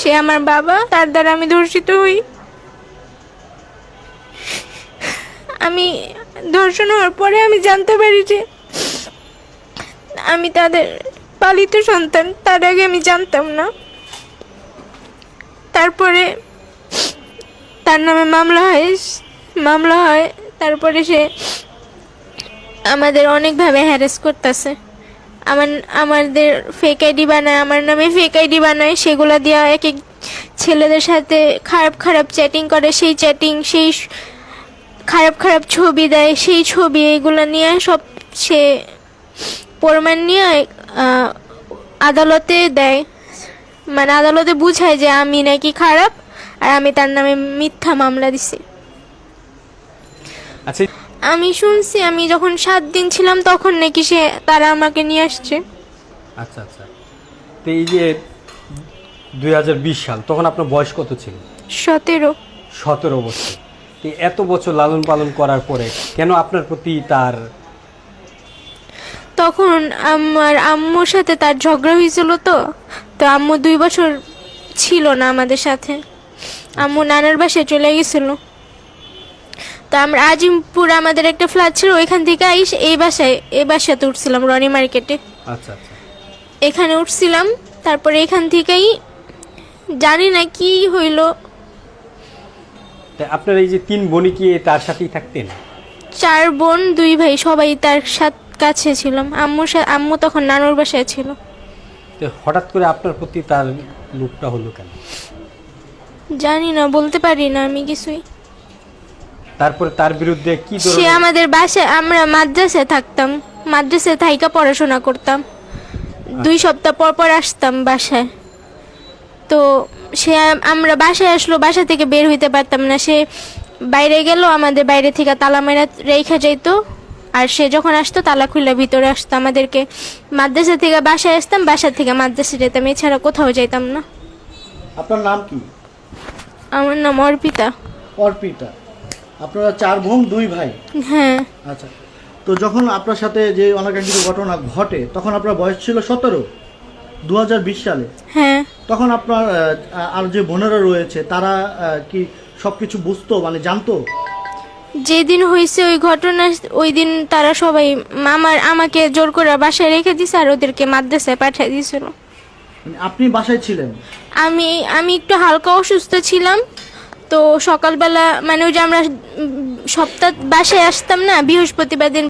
সে আমার বাবা, তার দ্বারা আমি ধর্ষিত হই। আমি ধর্ষণ হওয়ার পরে আমি জানতে পারি যে আমি তাদের পালিত সন্তান, তার আগে আমি জানতাম না। তারপরে তার নামে মামলা হয়। তারপরে সে আমাদের অনেকভাবে হ্যারাস করতেছে। আমাদের ফেক আইডি বানায়, আমার নামে ফেক আইডি বানায়, সেগুলো দিয়ে এক এক ছেলেদের সাথে খারাপ খারাপ চ্যাটিং করে। সেই চ্যাটিং, সেই খারাপ খারাপ ছবি দেয়, সেই ছবি এগুলো নিয়ে সব সে প্রমাণ নিয়ে আদালতে দেয়। মানে আদালতে বুঝায় যে আমি নাকি খারাপ, আর আমি তার নামে মিথ্যা মামলা দিছি। আচ্ছা, আমি শুনছি আমি যখন 7 দিন ছিলাম তখন নাকি তারা আমাকে নিয়ে আসছে। আচ্ছা আচ্ছা। তো এই যে 2020 সাল, তখন আপনার বয়স কত ছিল? 17। 17 বছর। তো এত বছর লালন পালন করার পরে কেন আপনার প্রতি তার? তখন আমার আম্মুর সাথে তার ঝগড়া হয়েছিল। তো আম্মু 2 বছর ছিল না আমাদের সাথে। আম্মু নানার বাসায় চলে গেছিল। তো আমরা আজিমপুর আমাদের একটা ফ্ল্যাট ছিল, ওইখান থেকে এই বাসাতে উঠছিলাম রনি মার্কেটে। আচ্ছা আচ্ছা। এখানে উঠছিলাম। তারপরে এখান থেকেই জানি না কি হইলো। তা আপনার এই যে 3 বোনই কি তার সাথেই থাকতেন? 4 বোন 2 ভাই, সবাই তার কাছে ছিলাম। আম্মু তখন নানুর বাসায় ছিল। তো হঠাৎ করে আপনার প্রতি তার লোভটা হলো কেন? জানি না, বলতে পারি না আমি কিছুই। তারপরে তার বিরুদ্ধে কি সে ধরনের? আমাদের বাসায়, আমরা মাদ্রাসায় থাকতাম, মাদ্রাসায় থাইকা পড়াশোনা করতাম। 2 সপ্তাহ পর পর আসতাম বাসায়। তো আমরা বাসায় আসলো, বাসা থেকে বের হইতে পারতাম না। সে বাইরে গেল, আমাদের বাইরে থেকে তালা মেরা রেখা যাইতো। আর সে যখন আসতো তালা খুলে ভিতরে আসতো। আমাদেরকে মাদ্রাসা থেকে বাসায় আসতাম, বাসা থেকে মাদ্রাসা যেতাম, এছাড়া কোথাও যাইতাম না। আপনার নাম কি? আমার নাম অর্পিতা। অর্পিতা। আপনারা 4 বোন 2 ভাই? হ্যাঁ। আচ্ছা। তো যখন আপনার সাথে যে অনাকাঙ্ক্ষিত ঘটনা ঘটে তখন আপনার বয়স ছিল 17, 2020 সালে। হ্যাঁ। তখন আপনার আর যে বোনেরা রয়েছে তারা কি সব কিছু বুঝতো, মানে জানতো? যেদিন হয়েছে ওই ঘটনা, ওই দিন তারা সবাই আমাকে জোর করে বাসায় রেখে দিছে, আর ওদেরকে মাদ্রাসায় পাঠিয়ে দিয়েছিল। মানে আপনি বাসায় ছিলেন? আমি একটু হালকা অসুস্থ ছিলাম। তো সকালবেলা, মানে ওই যে আমরা সপ্তাহ বাসায় আসতাম না, বৃহস্পতিবার দিন